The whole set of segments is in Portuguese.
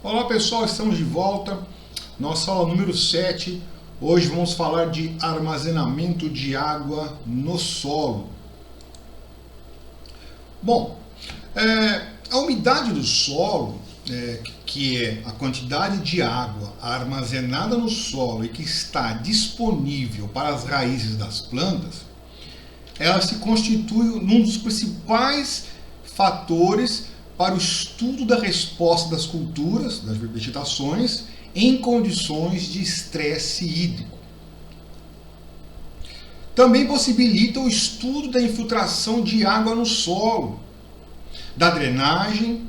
Olá pessoal, estamos de volta. Nossa aula número 7. Hoje vamos falar de armazenamento de água no solo. Bom, a umidade do solo, que é a quantidade de água armazenada no solo e que está disponível para as raízes das plantas, ela se constitui num dos principais fatores para o estudo da resposta das culturas, das vegetações, em condições de estresse hídrico. Também possibilita o estudo da infiltração de água no solo, da drenagem,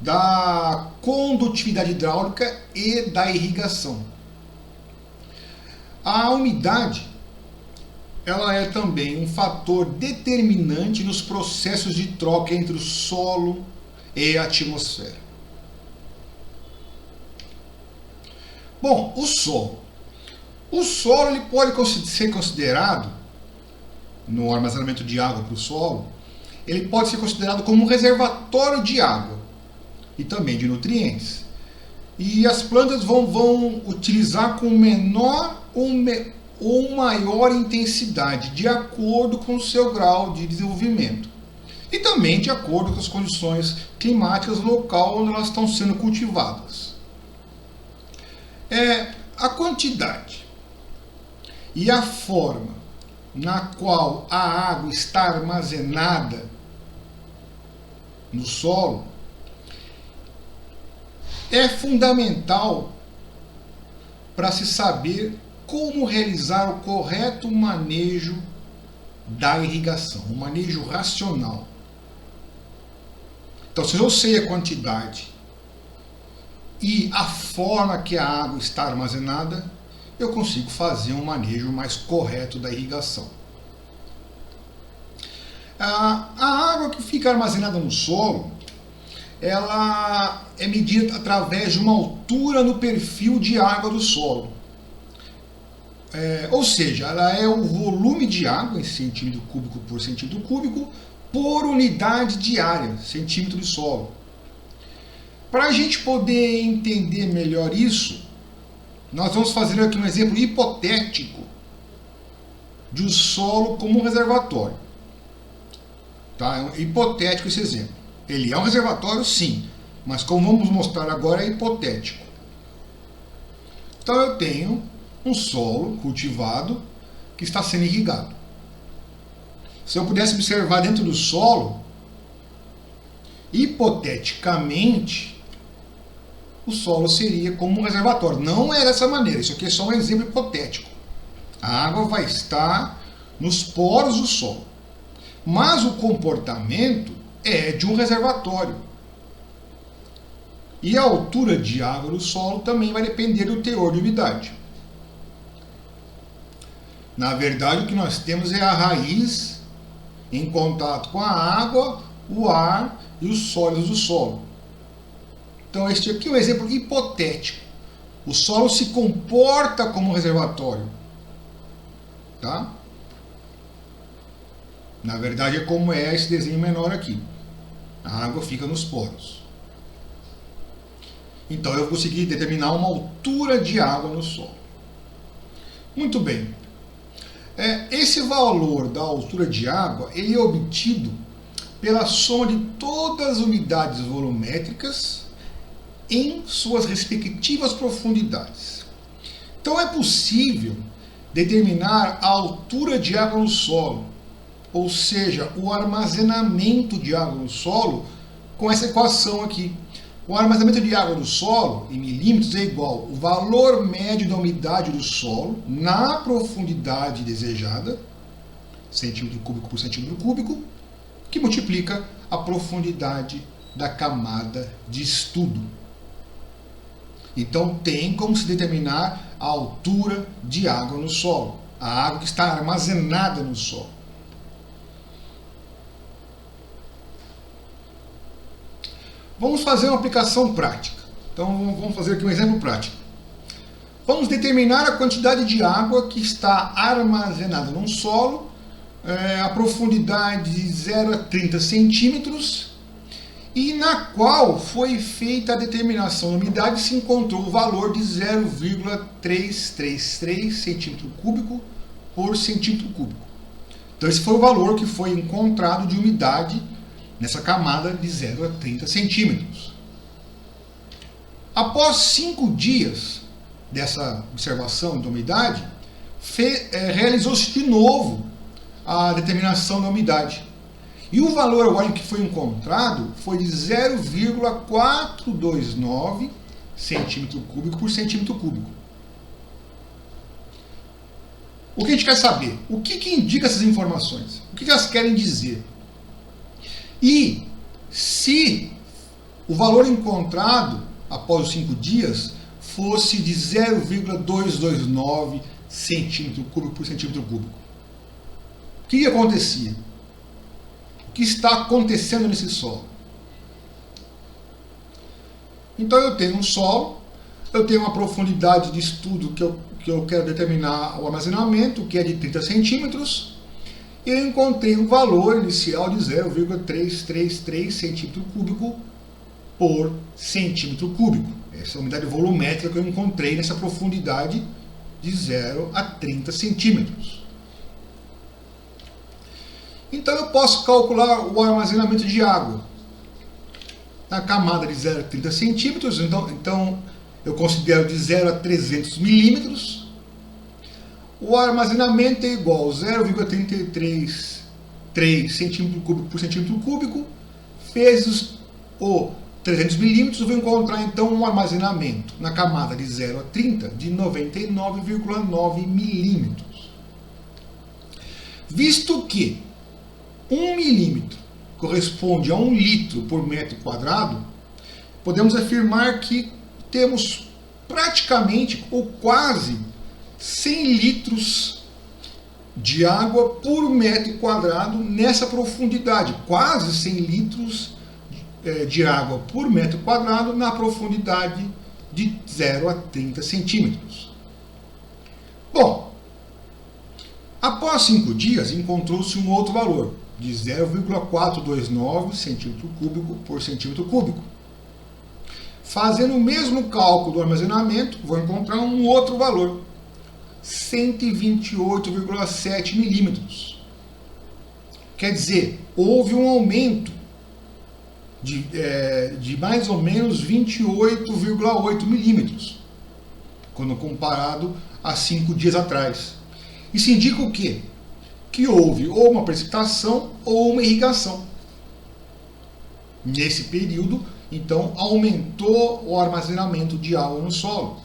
da condutividade hidráulica e da irrigação. A umidade, ela é também um fator determinante nos processos de troca entre o solo e a atmosfera. Bom, o solo. O solo ele pode ser considerado, no armazenamento de água para o solo, ele pode ser considerado como um reservatório de água e também de nutrientes. E as plantas vão utilizar com menor ou maior intensidade, de acordo com o seu grau de desenvolvimento. E também de acordo com as condições climáticas do local onde elas estão sendo cultivadas. A quantidade e a forma na qual a água está armazenada no solo é fundamental para se saber como realizar o correto manejo da irrigação, um manejo racional. Então, se eu sei a quantidade e a forma que a água está armazenada, eu consigo fazer um manejo mais correto da irrigação. A água que fica armazenada no solo, ela é medida através de uma altura no perfil de água do solo. Ou seja, ela é o volume de água em centímetro cúbico por centímetro cúbico por unidade de área, centímetro de solo. Para a gente poder entender melhor isso, nós vamos fazer aqui um exemplo hipotético de um solo como um reservatório. Tá? É hipotético esse exemplo. Ele é um reservatório, sim, mas como vamos mostrar agora, é hipotético. Então eu tenho um solo cultivado que está sendo irrigado. Se eu pudesse observar dentro do solo, hipoteticamente, o solo seria como um reservatório. Não é dessa maneira, isso aqui é só um exemplo hipotético. A água vai estar nos poros do solo. Mas o comportamento é de um reservatório. E a altura de água do solo também vai depender do teor de umidade. Na verdade, o que nós temos é a raiz em contato com a água, o ar e os sólidos do solo. Então, este aqui é um exemplo hipotético. O solo se comporta como um reservatório. Tá? Na verdade, é como é esse desenho menor aqui. A água fica nos poros. Então, eu consegui determinar uma altura de água no solo. Muito bem. Esse valor da altura de água ele é obtido pela soma de todas as unidades volumétricas em suas respectivas profundidades. Então é possível determinar a altura de água no solo, ou seja, o armazenamento de água no solo, com essa equação aqui. O armazenamento de água do solo, em milímetros, é igual ao valor médio da umidade do solo na profundidade desejada, centímetro cúbico por centímetro cúbico, que multiplica a profundidade da camada de estudo. Então tem como se determinar a altura de água no solo, a água que está armazenada no solo. Vamos fazer uma aplicação prática. Então vamos fazer aqui um exemplo prático. Vamos determinar a quantidade de água que está armazenada num solo, a profundidade de 0 a 30 centímetros e na qual foi feita a determinação da umidade e se encontrou o valor de 0,333 centímetro cúbico por centímetro cúbico. Então esse foi o valor que foi encontrado de umidade nessa camada de 0 a 30 centímetros. Após 5 dias dessa observação da umidade, realizou-se de novo a determinação da umidade. E o valor agora que foi encontrado foi de 0,429 centímetro cúbico por centímetro cúbico. O que a gente quer saber? O que indica essas informações? O que elas querem dizer? E se o valor encontrado após os 5 dias fosse de 0,229 centímetro cúbico por centímetro cúbico, o que acontecia? O que está acontecendo nesse solo? Então eu tenho um solo, eu tenho uma profundidade de estudo que eu quero determinar o armazenamento, que é de 30 centímetros, e eu encontrei um valor inicial de 0,333 centímetro cúbico por centímetro cúbico. Essa é a unidade volumétrica que eu encontrei nessa profundidade de 0 a 30 centímetros. Então eu posso calcular o armazenamento de água na camada de 0 a 30 centímetros, então eu considero de 0 a 300 milímetros. O armazenamento é igual a 0,333 centímetro cúbico por centímetro cúbico, vezes o 300 milímetros, eu vou encontrar então um armazenamento na camada de 0 a 30 de 99,9 milímetros. Visto que 1 milímetro corresponde a 1 litro por metro quadrado, podemos afirmar que temos praticamente ou quase 100 litros de água por metro quadrado nessa profundidade. Quase 100 litros de água por metro quadrado na profundidade de 0 a 30 centímetros. Bom, após 5 dias encontrou-se um outro valor, de 0,429 centímetro cúbico por centímetro cúbico. Fazendo o mesmo cálculo do armazenamento, vou encontrar um outro valor, 128,7 milímetros. Quer dizer, houve um aumento de mais ou menos 28,8 milímetros, quando comparado a 5 dias atrás. Isso indica o quê? Que houve ou uma precipitação ou uma irrigação. Nesse período, então, aumentou o armazenamento de água no solo,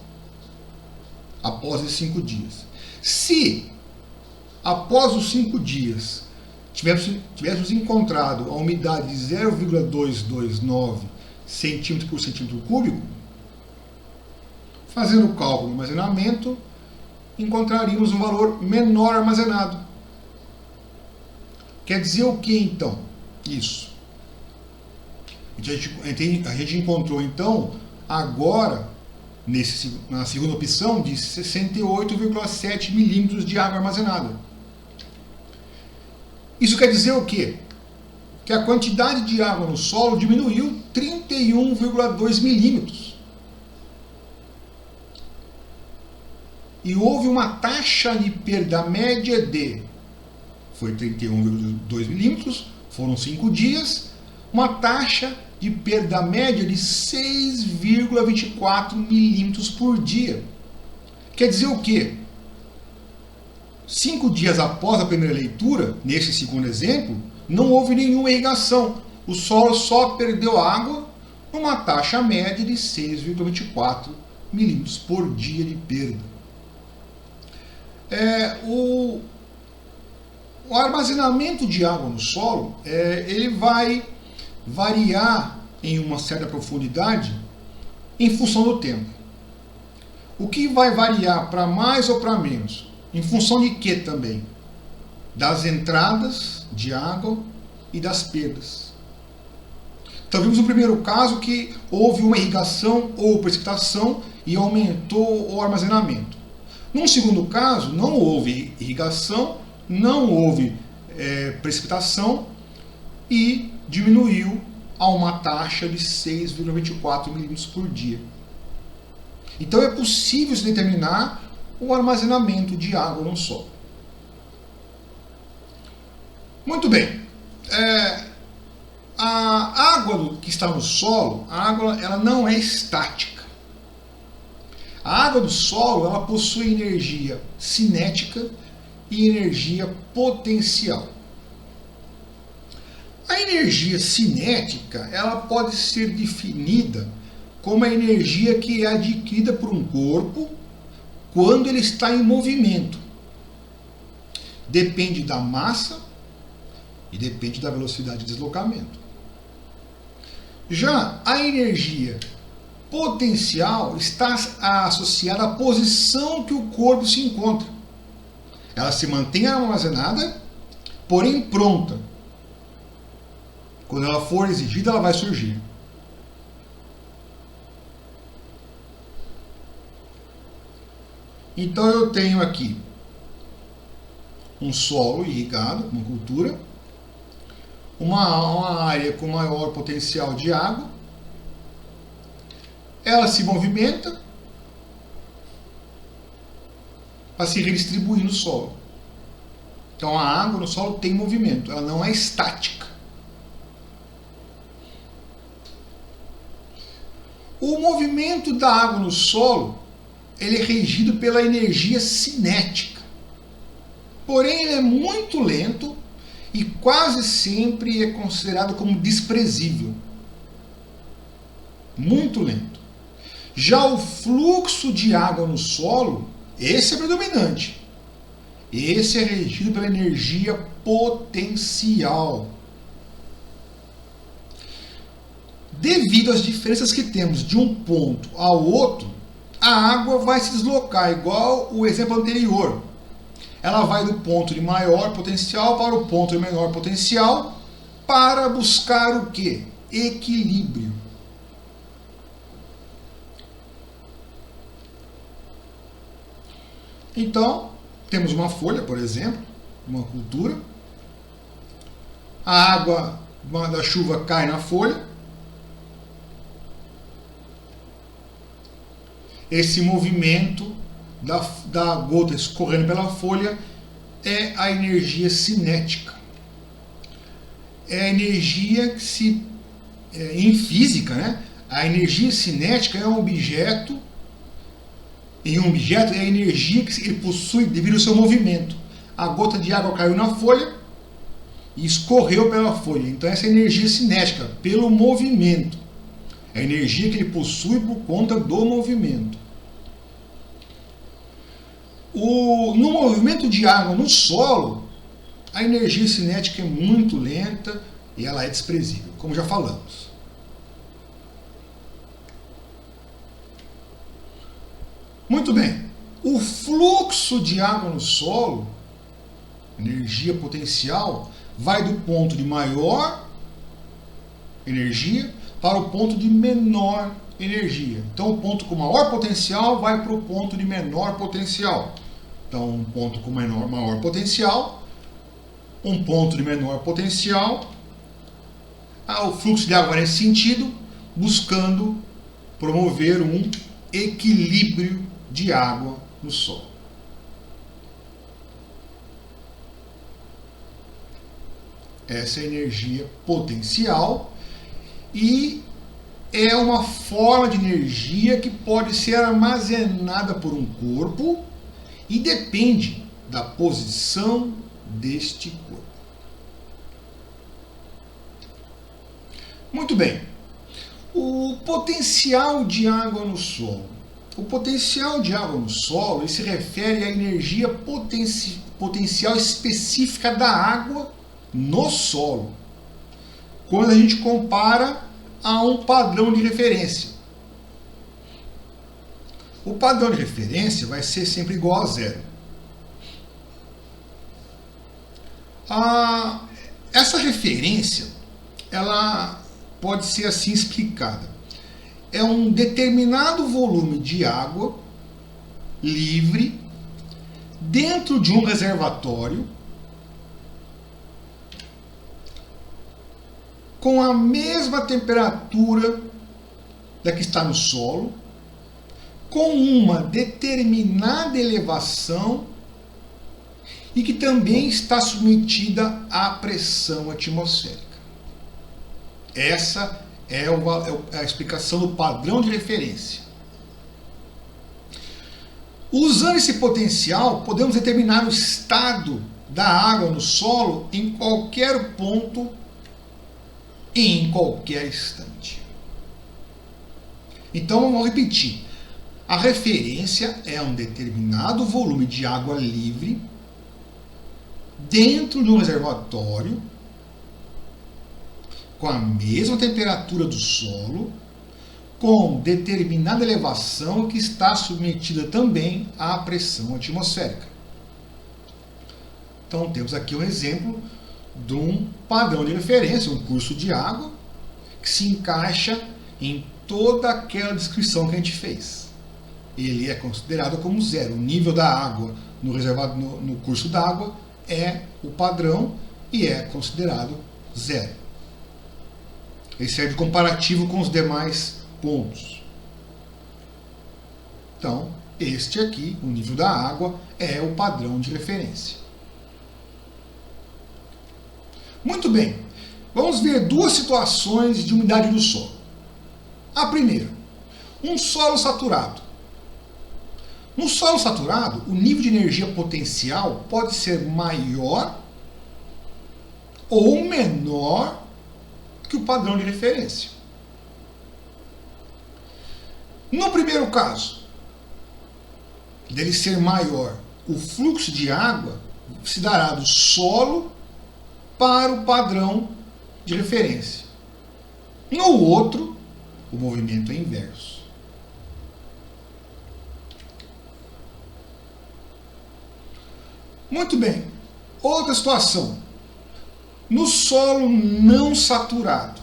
após esses 5 dias. Se, após os 5 dias, tivéssemos encontrado a umidade de 0,229 centímetro por centímetro cúbico, fazendo o cálculo do armazenamento, encontraríamos um valor menor armazenado. Quer dizer o que então? Isso. A gente encontrou então, agora, na segunda opção, de 68,7 milímetros de água armazenada. Isso quer dizer o quê? Que a quantidade de água no solo diminuiu 31,2 milímetros. E houve uma taxa de perda média foi 31,2 milímetros, foram 5 dias, uma taxa de perda média de 6,24 milímetros por dia. Quer dizer o quê? 5 dias após a primeira leitura, nesse segundo exemplo, não houve nenhuma irrigação. O solo só perdeu água numa taxa média de 6,24 milímetros por dia de perda. O armazenamento de água no solo, ele vai variar em uma certa profundidade em função do tempo. O que vai variar para mais ou para menos? Em função de quê também? Das entradas de água e das perdas. Então vimos no primeiro caso que houve uma irrigação ou precipitação e aumentou o armazenamento. Num segundo caso, não houve irrigação, não houve precipitação e diminuiu a uma taxa de 6,24 milímetros por dia. Então é possível se determinar o armazenamento de água no solo. Muito bem. A água que está no solo, a água ela não é estática. A água do solo ela possui energia cinética e energia potencial. A energia cinética ela pode ser definida como a energia que é adquirida por um corpo quando ele está em movimento. Depende da massa e depende da velocidade de deslocamento. Já a energia potencial está associada à posição que o corpo se encontra. Ela se mantém armazenada, porém pronta. Quando ela for exigida, ela vai surgir. Então eu tenho aqui um solo irrigado, uma cultura, uma área com maior potencial de água, ela se movimenta para se redistribuir no solo. Então a água no solo tem movimento, ela não é estática. O movimento da água no solo ele é regido pela energia cinética. Porém, ele é muito lento e quase sempre é considerado como desprezível. Muito lento. Já o fluxo de água no solo, esse é predominante. Esse é regido pela energia potencial. Devido às diferenças que temos de um ponto ao outro, a água vai se deslocar, igual o exemplo anterior. Ela vai do ponto de maior potencial para o ponto de menor potencial para buscar o quê? Equilíbrio. Então, temos uma folha, por exemplo, uma cultura. A água da chuva cai na folha. Esse movimento da gota escorrendo pela folha é a energia cinética. É a energia que se... em física, né? A energia cinética é um objeto... Em um objeto é a energia que ele possui devido ao seu movimento. A gota de água caiu na folha e escorreu pela folha. Então essa é a energia cinética, pelo movimento. É a energia que ele possui por conta do movimento. No movimento de água no solo, a energia cinética é muito lenta e ela é desprezível, como já falamos. Muito bem. O fluxo de água no solo, energia potencial, vai do ponto de maior energia para o ponto de menor energia. Então o ponto com maior potencial vai para o ponto de menor potencial. Então um ponto com maior potencial, um ponto de menor potencial, o fluxo de água vai nesse sentido, buscando promover um equilíbrio de água no solo. Essa é a energia potencial e é uma forma de energia que pode ser armazenada por um corpo e depende da posição deste corpo. Muito bem. O potencial de água no solo. O potencial de água no solo se refere à energia potencial específica da água no solo, quando a gente compara a um padrão de referência. O padrão de referência vai ser sempre igual a zero. Essa referência, ela pode ser assim explicada. É um determinado volume de água livre dentro de um reservatório com a mesma temperatura da que está no solo, com uma determinada elevação e que também está submetida à pressão atmosférica. Essa é a explicação do padrão de referência. Usando esse potencial, podemos determinar o estado da água no solo em qualquer ponto e em qualquer instante. Então, vamos repetir. A referência é um determinado volume de água livre dentro de um reservatório com a mesma temperatura do solo, com determinada elevação que está submetida também à pressão atmosférica. Então temos aqui um exemplo de um padrão de referência, um curso de água, que se encaixa em toda aquela descrição que a gente fez. Ele é considerado como zero. O nível da água no curso d'água é o padrão e é considerado zero. Ele serve de comparativo com os demais pontos. Então, este aqui, o nível da água, é o padrão de referência. Muito bem, vamos ver duas situações de umidade do solo. A primeira, um solo saturado. No solo saturado, o nível de energia potencial pode ser maior ou menor que o padrão de referência. No primeiro caso, dele ser maior, o fluxo de água se dará do solo para o padrão de referência. No outro, o movimento é inverso. Muito bem. Outra situação. No solo não saturado.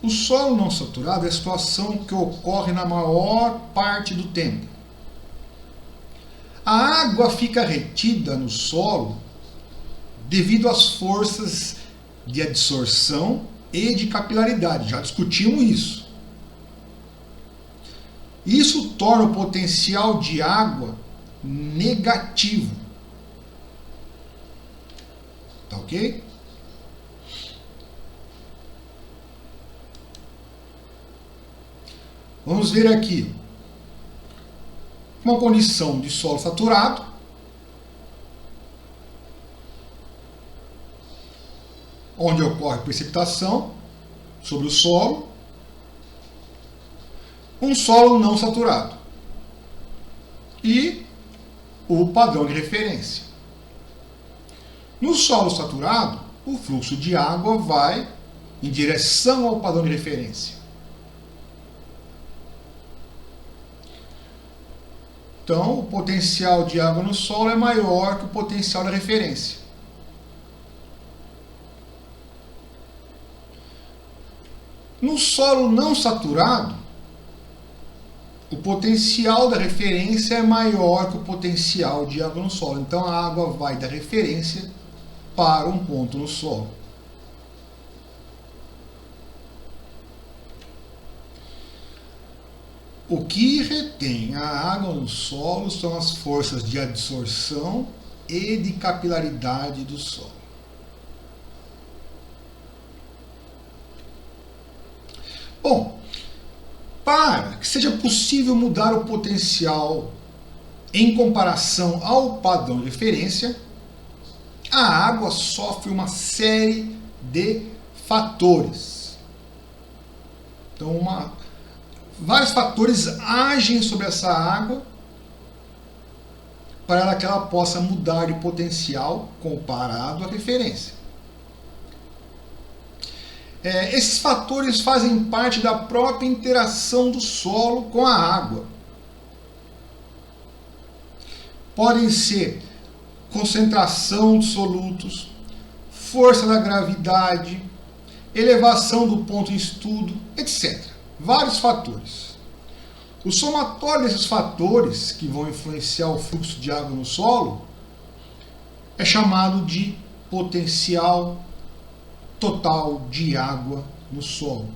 O solo não saturado é a situação que ocorre na maior parte do tempo. A água fica retida no solo devido às forças de adsorção e de capilaridade. Já discutimos isso. Isso torna o potencial de água negativo. Tá ok? Vamos ver aqui uma condição de solo saturado, onde ocorre precipitação sobre o solo, um solo não saturado e o padrão de referência. No solo saturado, o fluxo de água vai em direção ao padrão de referência. Então, o potencial de água no solo é maior que o potencial da referência. No solo não saturado, o potencial da referência é maior que o potencial de água no solo. Então, a água vai da referência para um ponto no solo. O que retém a água no solo são as forças de adsorção e de capilaridade do solo. Bom, para que seja possível mudar o potencial em comparação ao padrão de referência, a água sofre uma série de fatores. Então, vários fatores agem sobre essa água para que ela possa mudar de potencial comparado à referência. Esses fatores fazem parte da própria interação do solo com a água. Podem ser concentração de solutos, força da gravidade, elevação do ponto em estudo, etc. Vários fatores. O somatório desses fatores que vão influenciar o fluxo de água no solo é chamado de potencial total de água no solo.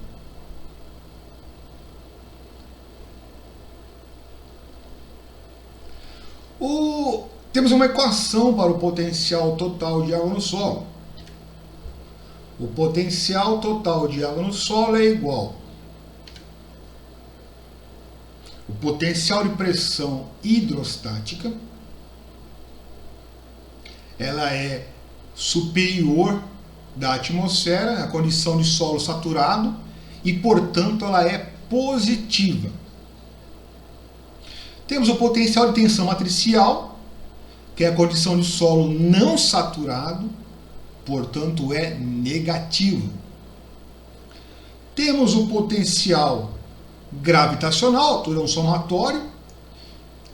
Temos uma equação para o potencial total de água no solo. O potencial total de água no solo é igual o potencial de pressão hidrostática, ela é superior da atmosfera, a condição de solo saturado, e, portanto, ela é positiva. Temos o potencial de tensão matricial, que é a condição de solo não saturado, portanto é negativo. Temos o potencial gravitacional, tudo é um somatório,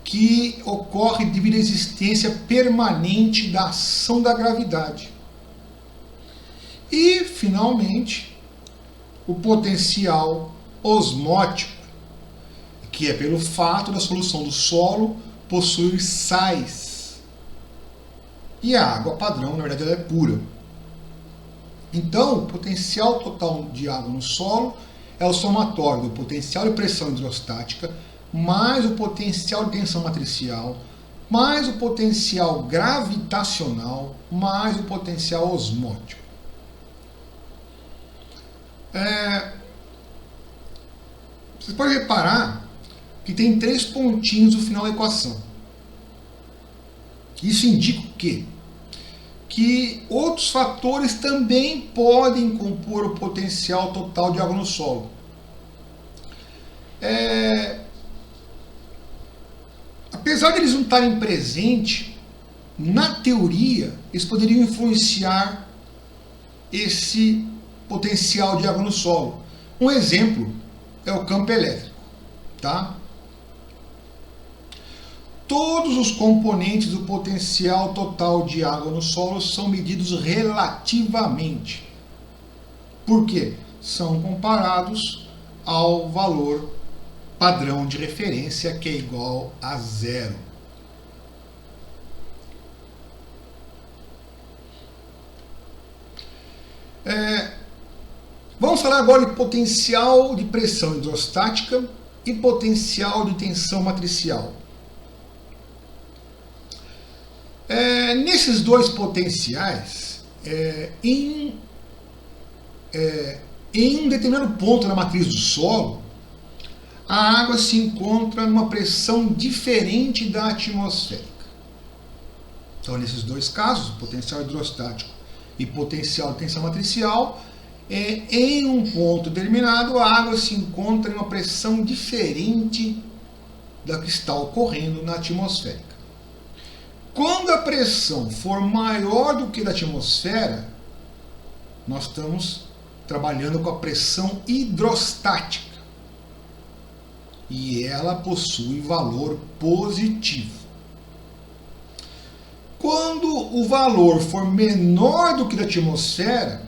que ocorre devido à existência permanente da ação da gravidade. E, finalmente, o potencial osmótico, que é pelo fato da solução do solo possuir sais. E a água padrão, na verdade, ela é pura. Então, o potencial total de água no solo é o somatório do potencial de pressão hidrostática, mais o potencial de tensão matricial, mais o potencial gravitacional, mais o potencial osmótico. Você pode reparar que tem 3 pontinhos no final da equação. Isso indica o quê? Que outros fatores também podem compor o potencial total de água no solo. Apesar de eles não estarem presentes, na teoria, eles poderiam influenciar esse potencial de água no solo. Um exemplo é o campo elétrico, tá? Todos os componentes do potencial total de água no solo são medidos relativamente. Por quê? São comparados ao valor padrão de referência, que é igual a 0. Vamos falar agora de potencial de pressão hidrostática e potencial de tensão matricial. Nesses dois potenciais, em um determinado ponto na matriz do solo, a água se encontra numa pressão diferente da atmosférica. Então, nesses dois casos, potencial hidrostático e potencial de tensão matricial, em um ponto determinado, a água se encontra em uma pressão diferente da que está ocorrendo na atmosférica. Quando a pressão for maior do que a da atmosfera, nós estamos trabalhando com a pressão hidrostática. E ela possui valor positivo. Quando o valor for menor do que da atmosfera,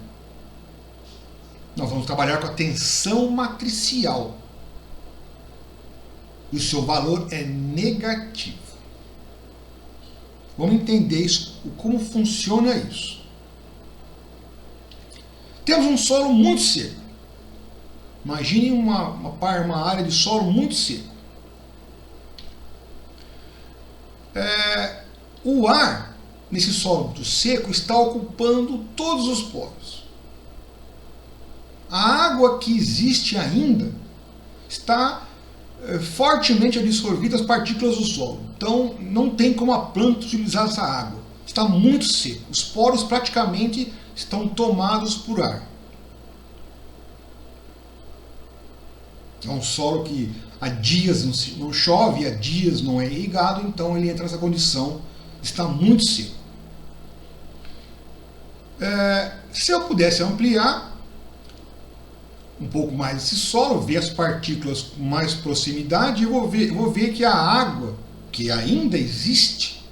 nós vamos trabalhar com a tensão matricial. E o seu valor é negativo. Vamos entender isso, como funciona isso. Temos um solo muito seco. Imagine uma área de solo muito seco. O ar, nesse solo muito seco, está ocupando todos os poros. A água que existe ainda está fortemente absorvida as partículas do solo. Então, não tem como a planta utilizar essa água. Está muito seco. Os poros praticamente estão tomados por ar. É um solo que há dias não chove, há dias não é irrigado, então ele entra nessa condição, está muito seco. Se eu pudesse ampliar um pouco mais esse solo, ver as partículas com mais proximidade, eu vou ver que a água, que ainda existe,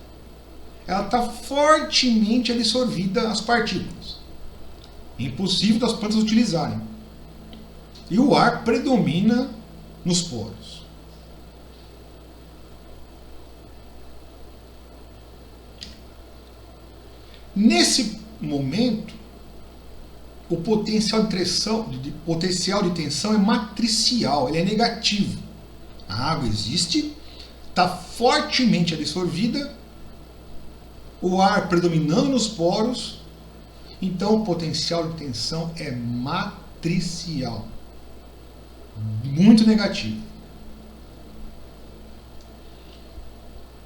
ela está fortemente absorvida as partículas. Impossível das plantas utilizarem. E o ar predomina nos poros. Nesse momento, o potencial de tensão é matricial, ele é negativo. A água existe, está fortemente absorvida, o ar predominando nos poros, então o potencial de tensão é matricial, muito negativo.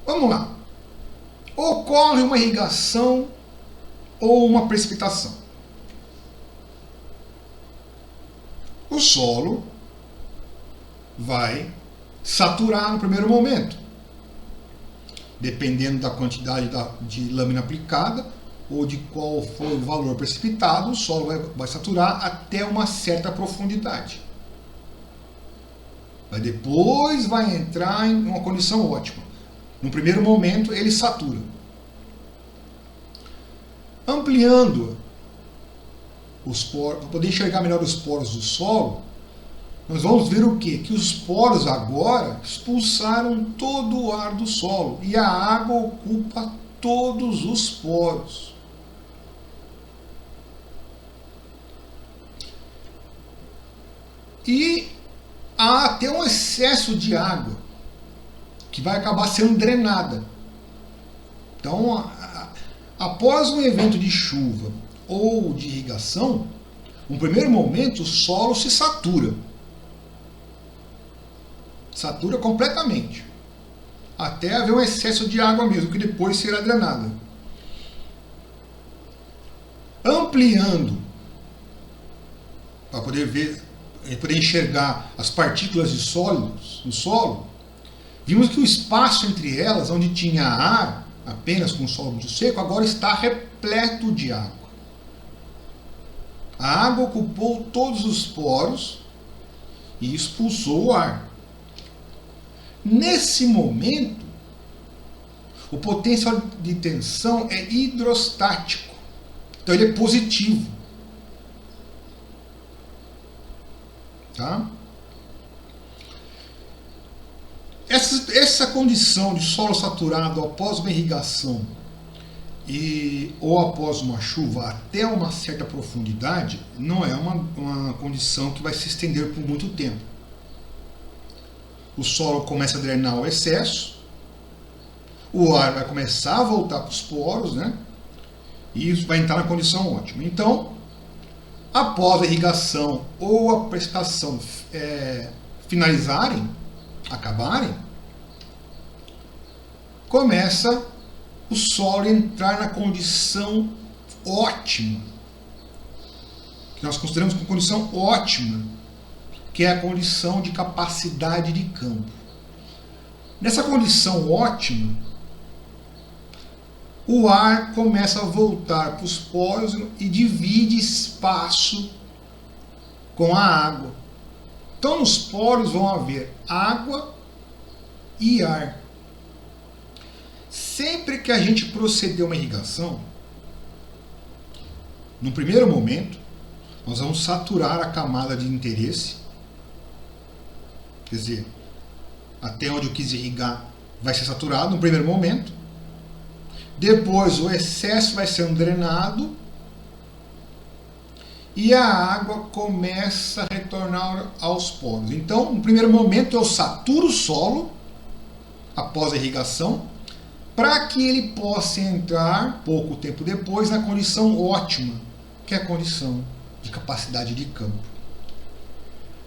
Vamos lá. Ocorre uma irrigação ou uma precipitação. O solo vai saturar no primeiro momento. Dependendo da quantidade de lâmina aplicada ou de qual for o valor precipitado, o solo vai saturar até uma certa profundidade. Mas depois vai entrar em uma condição ótima. No primeiro momento, ele satura. Ampliando os poros, para poder enxergar melhor os poros do solo, nós vamos ver o quê? Que os poros agora expulsaram todo o ar do solo e a água ocupa todos os poros. E há até um excesso de água que vai acabar sendo drenada. Então, após um evento de chuva ou de irrigação, no primeiro momento o solo se satura. Satura completamente. Até haver um excesso de água mesmo, que depois será drenada. Ampliando, para poder enxergar as partículas de sólidos no solo, vimos que o espaço entre elas, onde tinha ar, apenas com o solo muito seco, agora está repleto de água. A água ocupou todos os poros e expulsou o ar. Nesse momento, o potencial de tensão é hidrostático. Então ele é positivo. Tá? Essa condição de solo saturado após uma irrigação ou após uma chuva até uma certa profundidade não é uma condição que vai se estender por muito tempo. O solo começa a drenar o excesso, o ar vai começar a voltar para os poros, né? E isso vai entrar na condição ótima. Então, após a irrigação ou a precipitação acabarem, começa o solo a entrar na condição ótima, que nós consideramos como condição ótima, que é a condição de capacidade de campo. Nessa condição ótima, o ar começa a voltar para os poros e divide espaço com a água. Então, nos poros vão haver água e ar. Sempre que a gente proceder uma irrigação, no primeiro momento, nós vamos saturar a camada de interesse. Quer dizer, até onde eu quis irrigar vai ser saturado no primeiro momento. Depois o excesso vai sendo drenado e a água começa a retornar aos poros. Então, no primeiro momento eu saturo o solo após a irrigação para que ele possa entrar pouco tempo depois na condição ótima, que é a condição de capacidade de campo.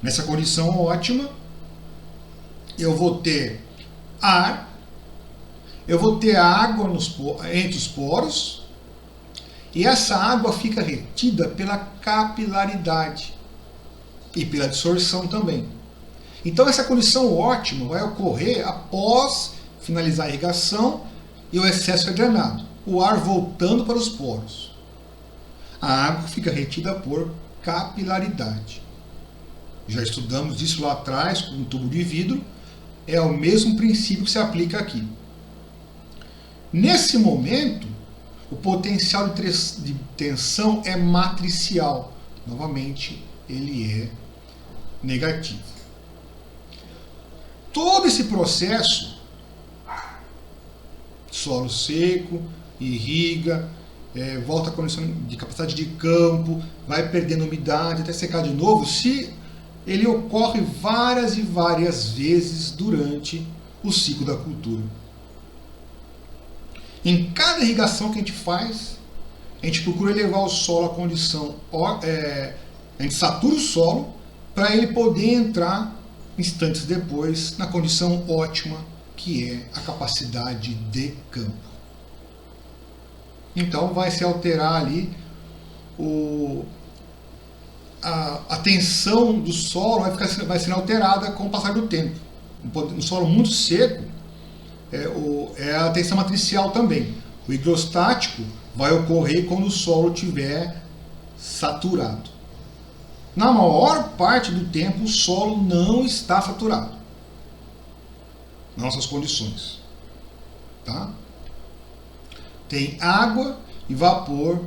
Nessa condição ótima, eu vou ter ar, eu vou ter água entre os poros, e essa água fica retida pela capilaridade e pela absorção também. Então essa condição ótima vai ocorrer após finalizar a irrigação e o excesso é drenado, o ar voltando para os poros. A água fica retida por capilaridade. Já estudamos isso lá atrás com um tubo de vidro. É o mesmo princípio que se aplica aqui. Nesse momento, o potencial de tensão é matricial. Novamente, ele é negativo. Todo esse processo, solo seco, irriga, volta à condição de capacidade de campo, vai perdendo umidade até secar de novo, se ele ocorre várias e várias vezes durante o ciclo da cultura. Em cada irrigação que a gente faz, a gente procura elevar o solo à condição, a gente satura o solo para ele poder entrar instantes depois na condição ótima que é a capacidade de campo. Então vai se alterar ali a tensão do solo vai ser alterada com o passar do tempo. Um solo muito seco é a tensão matricial também. O higrostático vai ocorrer quando o solo estiver saturado. Na maior parte do tempo o solo não está saturado. Nas nossas condições. Tá? Tem água e vapor.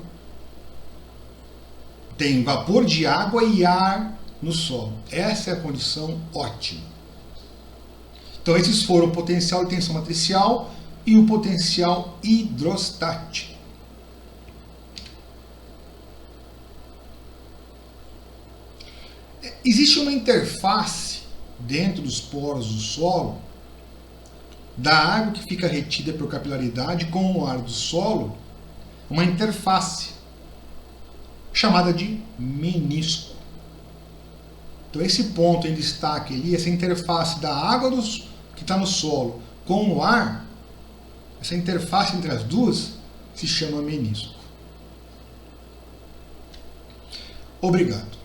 Tem vapor de água e ar no solo. Essa é a condição ótima. Então esses foram o potencial de tensão matricial e o potencial hidrostático. Existe uma interface dentro dos poros do solo da água que fica retida por capilaridade com o ar do solo, uma interface chamada de menisco. Então esse ponto em destaque ali, essa interface da água que está no solo com o ar, essa interface entre as duas se chama menisco. Obrigado.